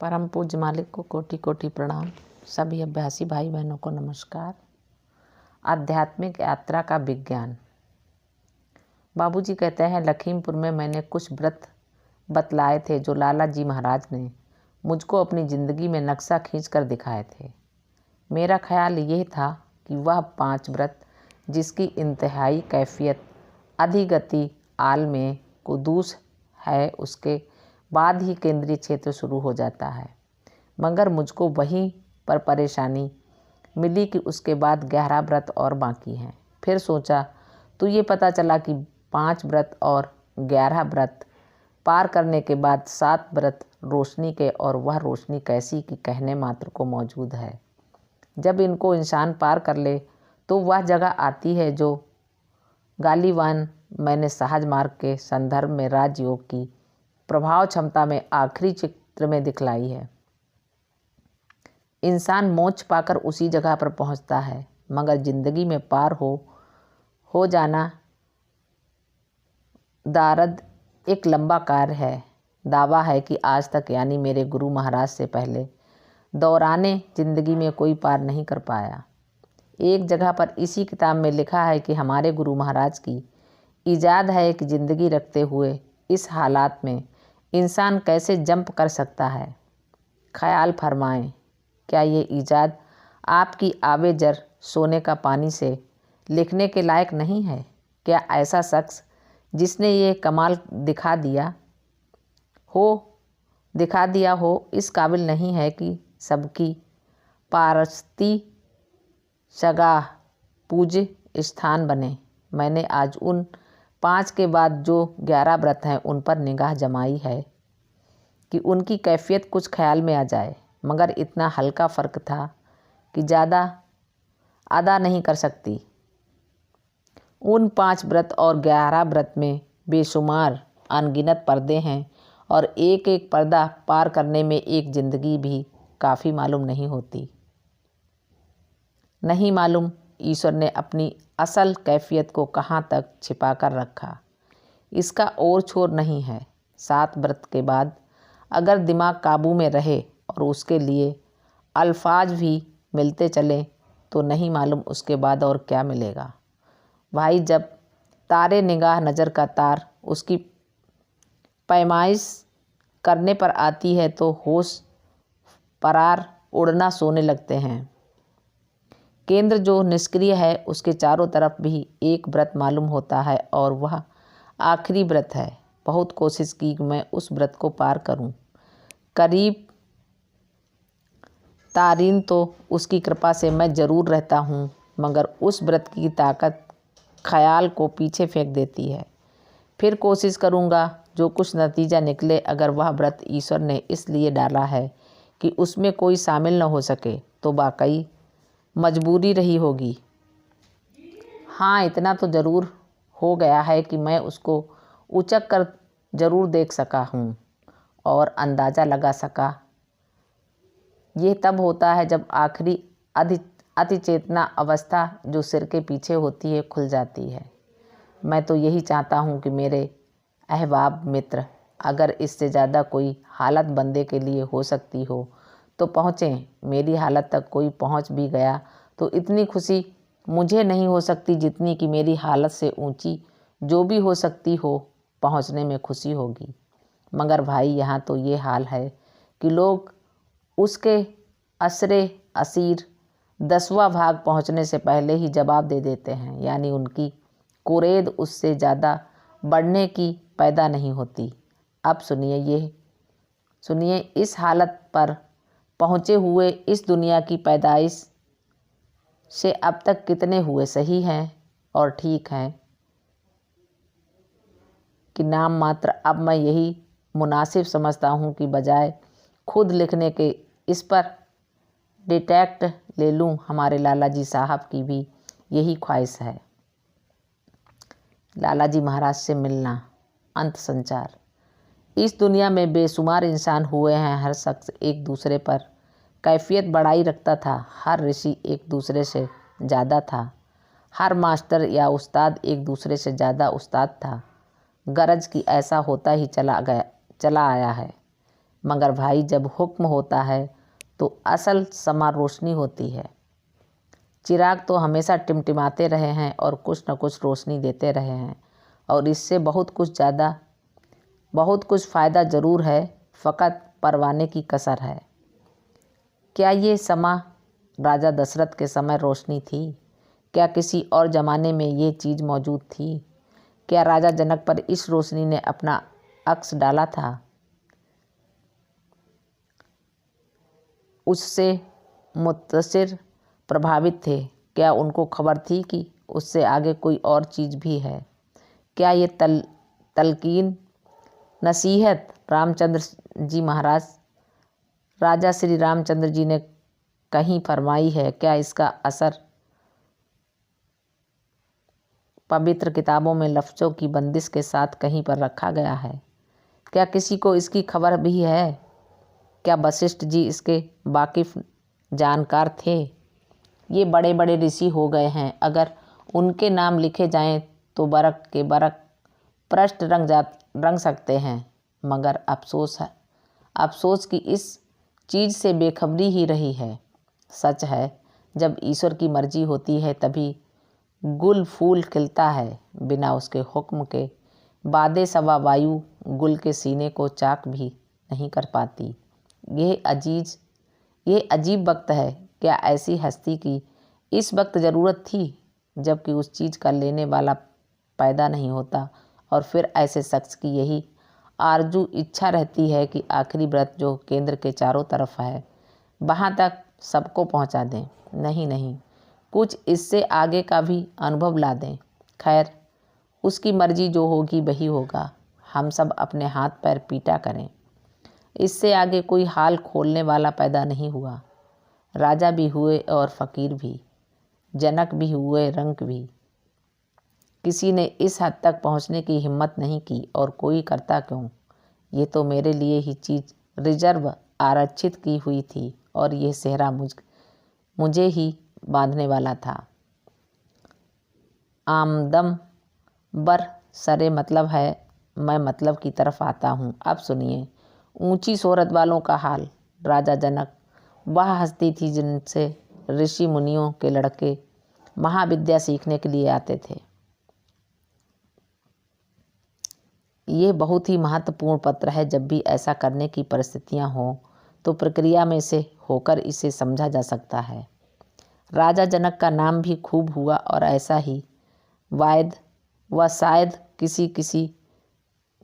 परम पूज्य मालिक को कोटि कोटि प्रणाम। सभी अभ्यासी भाई बहनों को नमस्कार। आध्यात्मिक यात्रा का विज्ञान। बाबूजी कहते हैं, लखीमपुर में मैंने कुछ व्रत बतलाए थे जो लाला जी महाराज ने मुझको अपनी ज़िंदगी में नक्शा खींच कर दिखाए थे। मेरा ख्याल ये था कि वह 5 व्रत जिसकी इंतहाई कैफियत अधिगति आल में कुदूस है, उसके बाद ही केंद्रीय क्षेत्र शुरू हो जाता है। मगर मुझको वहीं पर परेशानी मिली कि उसके बाद 11 व्रत और बाकी हैं। फिर सोचा तो ये पता चला कि 5 व्रत और 11 व्रत पार करने के बाद 7 व्रत रोशनी के, और वह रोशनी कैसी कि कहने मात्र को मौजूद है। जब इनको इंसान पार कर ले तो वह जगह आती है जो गालिवान मैंने सहज मार्ग के संदर्भ में राजयोग की प्रभाव क्षमता में आखिरी चित्र में दिखलाई है। इंसान मोक्ष पाकर उसी जगह पर पहुंचता है, मगर जिंदगी में पार हो जाना दारद एक लंबा कार्य है। दावा है कि आज तक यानी मेरे गुरु महाराज से पहले दौराने ज़िंदगी में कोई पार नहीं कर पाया। एक जगह पर इसी किताब में लिखा है कि हमारे गुरु महाराज की ईजाद है कि ज़िंदगी रखते हुए इस हालात में इंसान कैसे जंप कर सकता है। ख्याल फरमाएं, क्या ये ईजाद आपकी आबेजर सोने का पानी से लिखने के लायक नहीं है? क्या ऐसा शख्स जिसने ये कमाल दिखा दिया हो इस काबिल नहीं है कि सबकी पारस्ती शगाह पूज्य स्थान बने? मैंने आज उन 5 के बाद जो 11 व्रत हैं उन पर निगाह जमाई है कि उनकी कैफियत कुछ ख्याल में आ जाए, मगर इतना हल्का फ़र्क था कि ज़्यादा अदा नहीं कर सकती। उन 5 व्रत और 11 व्रत में बेशुमार अनगिनत पर्दे हैं, और एक एक पर्दा पार करने में एक ज़िंदगी भी काफ़ी मालूम नहीं होती। नहीं मालूम ईश्वर ने अपनी असल कैफियत को कहाँ तक छिपा कर रखा, इसका और छोर नहीं है। 7 व्रत के बाद अगर दिमाग काबू में रहे और उसके लिए अल्फाज भी मिलते चले तो नहीं मालूम उसके बाद और क्या मिलेगा। भाई, जब तारे निगाह नज़र का तार उसकी पैमाइश करने पर आती है तो होश परार उड़ना सोने लगते हैं। केंद्र जो निष्क्रिय है उसके चारों तरफ भी एक व्रत मालूम होता है, और वह आखिरी व्रत है। बहुत कोशिश की कि मैं उस व्रत को पार करूं। करीब तारीन तो उसकी कृपा से मैं ज़रूर रहता हूं, मगर उस व्रत की ताकत ख्याल को पीछे फेंक देती है। फिर कोशिश करूंगा, जो कुछ नतीजा निकले। अगर वह व्रत ईश्वर ने इसलिए डाला है कि उसमें कोई शामिल न हो सके तो वाकई मजबूरी रही होगी। हाँ, इतना तो ज़रूर हो गया है कि मैं उसको उचक कर ज़रूर देख सका हूँ और अंदाज़ा लगा सका। ये तब होता है जब आखिरी अतिचेतना अवस्था जो सिर के पीछे होती है खुल जाती है। मैं तो यही चाहता हूँ कि मेरे अहबाब मित्र, अगर इससे ज़्यादा कोई हालत बंदे के लिए हो सकती हो तो पहुँचें। मेरी हालत तक कोई पहुँच भी गया तो इतनी खुशी मुझे नहीं हो सकती जितनी कि मेरी हालत से ऊंची जो भी हो सकती हो पहुँचने में खुशी होगी। मगर भाई, यहाँ तो ये हाल है कि लोग उसके असरे असीर 10वां भाग पहुँचने से पहले ही जवाब दे देते हैं, यानी उनकी कुरेद उससे ज़्यादा बढ़ने की पैदा नहीं होती। अब सुनिए इस हालत पर पहुँचे हुए इस दुनिया की पैदाइश से अब तक कितने हुए सही हैं और ठीक हैं कि नाम मात्र। अब मैं यही मुनासिब समझता हूँ कि बजाय खुद लिखने के इस पर डिटेक्ट ले लूँ। हमारे लाला जी साहब की भी यही ख्वाहिश है। लाला जी महाराज से मिलना, अंत संचार। इस दुनिया में बेशुमार इंसान हुए हैं। हर शख्स एक दूसरे पर कैफियत बढ़ाई रखता था। हर ऋषि एक दूसरे से ज़्यादा था। हर मास्टर या उस्ताद एक दूसरे से ज़्यादा उस्ताद था। गरज की ऐसा होता ही चला आया है। मगर भाई जब हुक्म होता है तो असल समा रोशनी होती है। चिराग तो हमेशा टिमटिमाते रहे हैं और कुछ न कुछ रोशनी देते रहे हैं, और इससे बहुत कुछ फ़ायदा ज़रूर है, फ़कत परवाने की कसर है। क्या ये समा राजा दशरथ के समय रोशनी थी? क्या किसी और ज़माने में ये चीज़ मौजूद थी? क्या राजा जनक पर इस रोशनी ने अपना अक्स डाला था? उससे मुत्तसिर प्रभावित थे? क्या उनको खबर थी कि उससे आगे कोई और चीज़ भी है? क्या ये तलकीन नसीहत रामचंद्र जी महाराज राजा श्री रामचंद्र जी ने कहीं फरमाई है? क्या इसका असर पवित्र किताबों में लफ्ज़ों की बंदिश के साथ कहीं पर रखा गया है? क्या किसी को इसकी खबर भी है? क्या वशिष्ठ जी इसके वाकिफ़ जानकार थे? ये बड़े बड़े ऋषि हो गए हैं, अगर उनके नाम लिखे जाएं तो बरक के बरक पृष्ठ रंग सकते हैं। मगर अफसोस की इस चीज़ से बेखबरी ही रही है। सच है, जब ईश्वर की मर्जी होती है तभी गुल फूल खिलता है। बिना उसके हुक्म के बादे सवा वायु गुल के सीने को चाक भी नहीं कर पाती। ये अजीब वक्त है। क्या ऐसी हस्ती की इस वक्त ज़रूरत थी जबकि उस चीज़ का लेने वाला पैदा नहीं होता, और फिर ऐसे शख्स की यही आरजू इच्छा रहती है कि आखिरी व्रत जो केंद्र के चारों तरफ है वहाँ तक सबको पहुँचा दें। नहीं, कुछ इससे आगे का भी अनुभव ला दें। खैर, उसकी मर्जी जो होगी वही होगा। हम सब अपने हाथ पैर पीटा करें। इससे आगे कोई हाल खोलने वाला पैदा नहीं हुआ। राजा भी हुए और फ़कीर भी, जनक भी हुए, रंक भी। किसी ने इस हद तक पहुंचने की हिम्मत नहीं की, और कोई करता क्यों? ये तो मेरे लिए ही चीज़ रिजर्व आरक्षित की हुई थी, और ये सेहरा मुझे ही बांधने वाला था। आमदम बर सरे मतलब है। मैं मतलब की तरफ आता हूँ। अब सुनिए ऊंची शोहरत वालों का हाल। राजा जनक वह हस्ती थी जिनसे ऋषि मुनियों के लड़के महाविद्या सीखने के लिए आते थे। ये बहुत ही महत्वपूर्ण पत्र है। जब भी ऐसा करने की परिस्थितियां हों तो प्रक्रिया में से होकर इसे समझा जा सकता है। राजा जनक का नाम भी खूब हुआ, और ऐसा ही वायद व शायद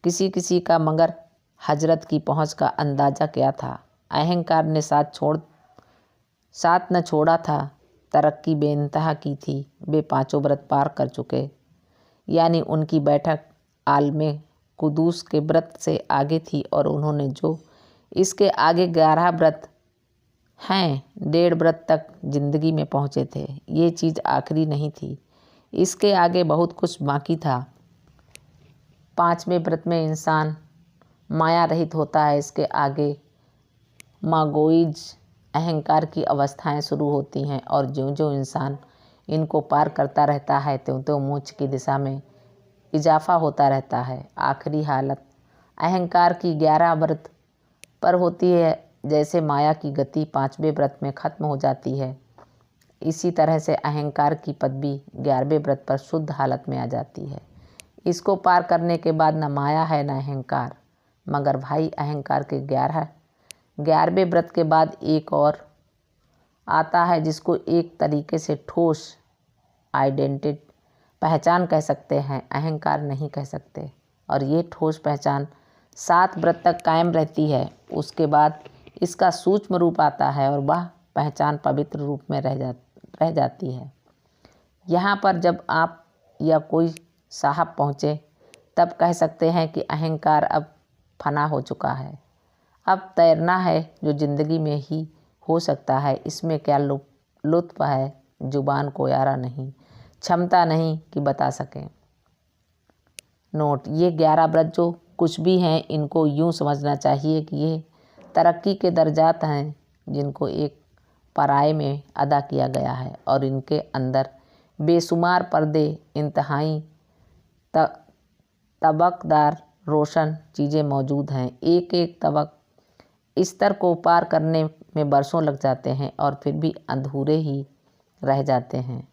किसी का, मगर हजरत की पहुंच का अंदाज़ा क्या था? अहंकार ने साथ न छोड़ा था। तरक्की बेइंतहा की थी। वे पांचों व्रत पार कर चुके, यानी उनकी बैठक आलमे कुदूस के व्रत से आगे थी, और उन्होंने जो इसके आगे 11 व्रत हैं, 1.5 व्रत तक जिंदगी में पहुँचे थे। ये चीज़ आखिरी नहीं थी, इसके आगे बहुत कुछ बाकी था। 5वें व्रत में इंसान माया रहित होता है। इसके आगे मागोइज अहंकार की अवस्थाएं शुरू होती हैं, और जो इंसान इनको पार करता रहता है त्यों मोक्ष की दिशा में इजाफा होता रहता है। आखिरी हालत अहंकार की 11 व्रत पर होती है। जैसे माया की गति 5वें व्रत में खत्म हो जाती है, इसी तरह से अहंकार की पदवी 11वें व्रत पर शुद्ध हालत में आ जाती है। इसको पार करने के बाद न माया है न अहंकार। मगर भाई अहंकार के 11वें व्रत के बाद एक और आता है, जिसको एक तरीके से ठोस आइडेंटिटी पहचान कह सकते हैं, अहंकार नहीं कह सकते। और ये ठोस पहचान 7 व्रत तक कायम रहती है। उसके बाद इसका सूक्ष्म रूप आता है, और वह पहचान पवित्र रूप में रह जाती है। यहाँ पर जब आप या कोई साहब पहुँचे तब कह सकते हैं कि अहंकार अब फना हो चुका है। अब तैरना है जो ज़िंदगी में ही हो सकता है। इसमें क्या लुत्फ़ है, जुबान को यारा नहीं, क्षमता नहीं कि बता सकें। नोट, ये 11 व्रत जो कुछ भी हैं, इनको यूँ समझना चाहिए कि ये तरक्की के दर्जात हैं जिनको एक पराये में अदा किया गया है, और इनके अंदर बेशुमार पर्दे, इंतहाई तबकदार रोशन चीज़ें मौजूद हैं। एक एक तबक स्तर को पार करने में बरसों लग जाते हैं और फिर भी अधूरे ही रह जाते हैं।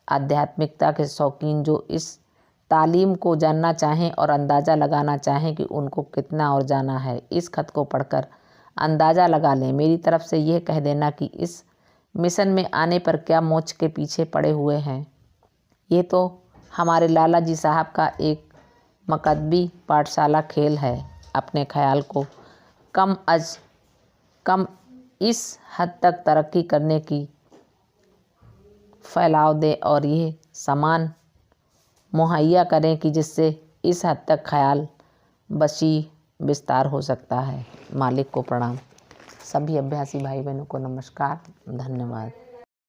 आध्यात्मिकता के शौकीन जो इस तालीम को जानना चाहें और अंदाज़ा लगाना चाहें कि उनको कितना और जाना है, इस खत को पढ़कर अंदाज़ा लगा लें। मेरी तरफ से यह कह देना कि इस मिशन में आने पर क्या मोच के पीछे पड़े हुए हैं। ये तो हमारे लाला जी साहब का एक मकतबी पाठशाला खेल है। अपने ख्याल को कम इस हद तक तरक्की करने की फैलाव दे और ये सामान मुहैया करें कि जिससे इस हद तक ख्याल बशी विस्तार हो सकता है। मालिक को प्रणाम। सभी अभ्यासी भाई बहनों को नमस्कार, धन्यवाद।